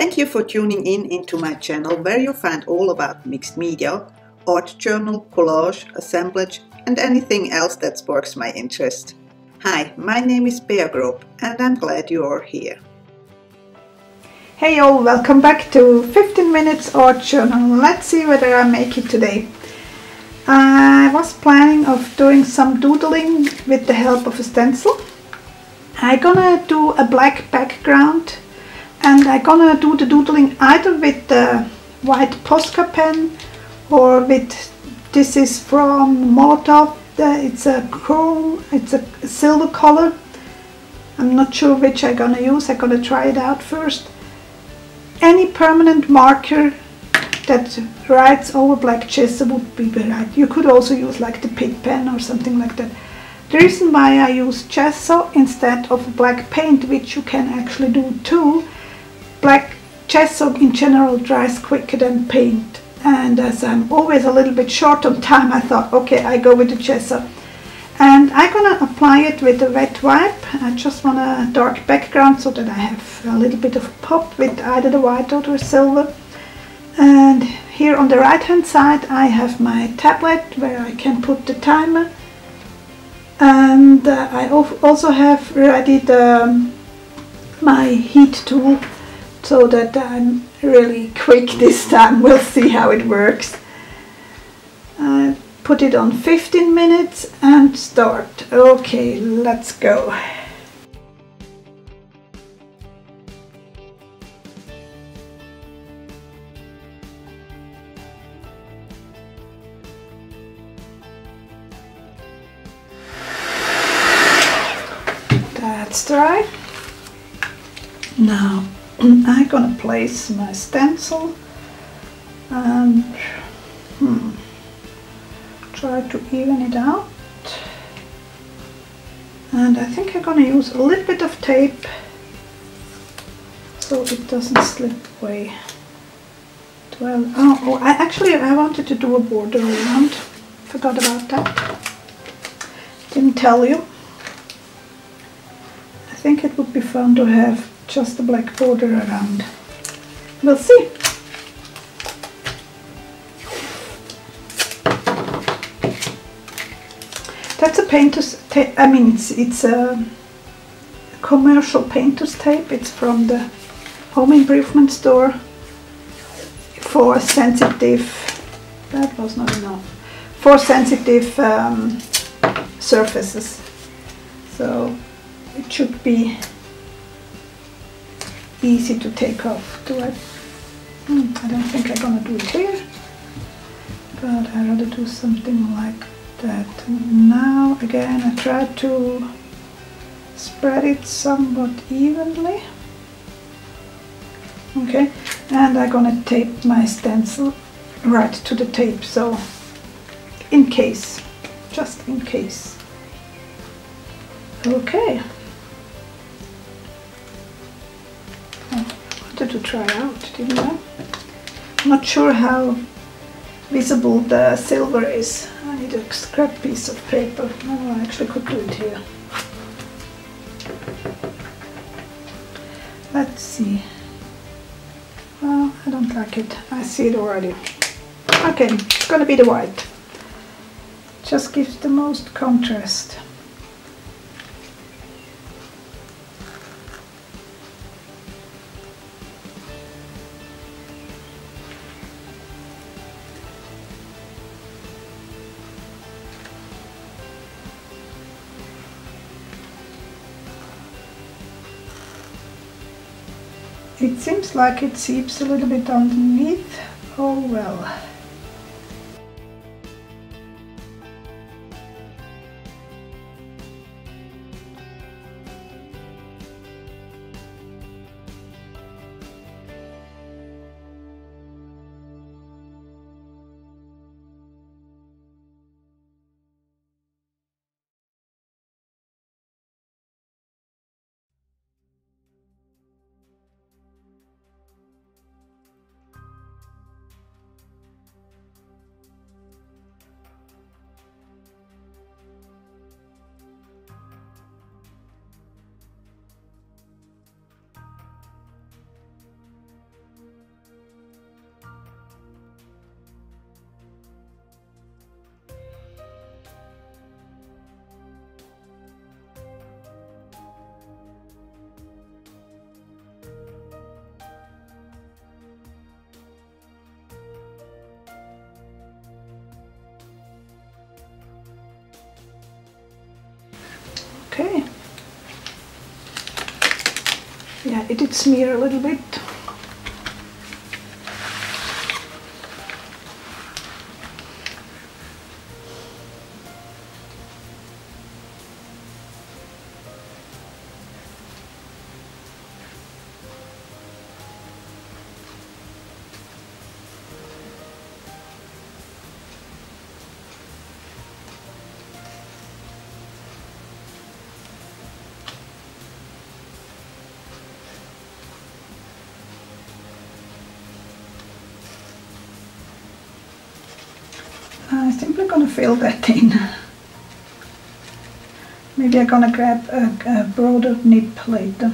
Thank you for tuning in into my channel where you find all about mixed media, art journal, collage, assemblage and anything else that sparks my interest. Hi, my name is Grob and I'm glad you are here. Hey all, welcome back to 15 minutes art journal. Let's see whether I make it today. I was planning of doing some doodling with the help of a stencil. I'm gonna do a black background and I'm gonna do the doodling either with the white Posca pen or with, this is from Molotov, it's a chrome, it's a silver color. I'm not sure which I'm gonna use, I'm gonna try it out first. Any permanent marker that writes over black gesso would be right. You could also use like the pit pen or something like that. The reason why I use gesso instead of black paint, which you can actually do too, black gesso in general dries quicker than paint, and as I'm always a little bit short on time, I thought, okay, I go with the gesso. And I'm gonna apply it with a wet wipe. I just want a dark background so that I have a little bit of a pop with either the white or the silver. And here on the right hand side I have my tablet where I can put the timer. And I also have ready my heat tool so that I'm really quick this time. We'll see how it works. I put it on 15 minutes and start. Okay, let's go. That's dry. Now I'm gonna place my stencil and try to even it out. And I think I'm gonna use a little bit of tape so it doesn't slip away. Well, I wanted to do a border around. Forgot about that. Didn't tell you. I think it would be fun to have just a black border around. We'll see. That's a painter's tape. I mean, it's a commercial painter's tape. It's from the home improvement store for sensitive. That was not enough. For sensitive surfaces. So it should be easy to take off. I don't think I'm gonna do it here, but I'd rather do something like that. Now again I try to spread it somewhat evenly. Okay, and I'm gonna tape my stencil right to the tape, so in case, just in case. Okay. I wanted to try out, didn't I? I'm not sure how visible the silver is. I need a scrap piece of paper. Oh, I actually could do it here. Let's see. Well, I don't like it. I see it already. Okay, it's gonna be the white. Just gives the most contrast. It seems like it seeps a little bit underneath. Oh well. Okay. Yeah, it did smear a little bit. I'm simply gonna fill that in. Maybe I'm gonna grab a broader nib later.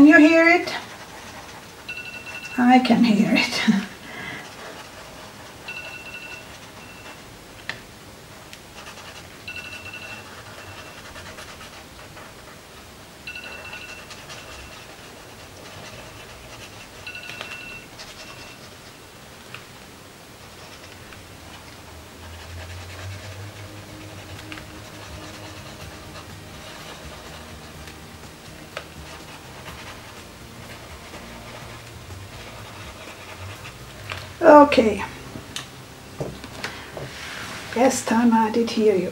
Can you hear it? I can hear it. Okay, this time I did hear you.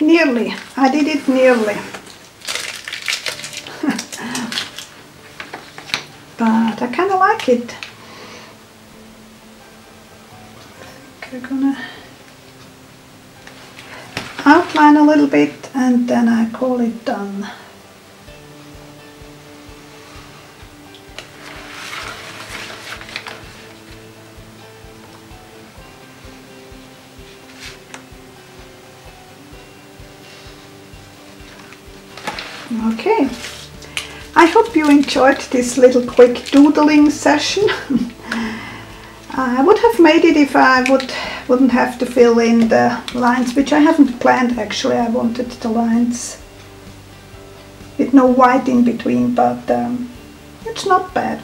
Nearly, I did it nearly. But I kind of like it. We're gonna outline a little bit and then I call it done. Okay, I hope you enjoyed this little quick doodling session. I would have made it if I wouldn't have to fill in the lines, which I haven't planned actually. I wanted the lines with no white in between, but it's not bad.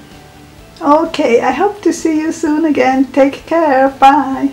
Okay, I hope to see you soon again. Take care, bye.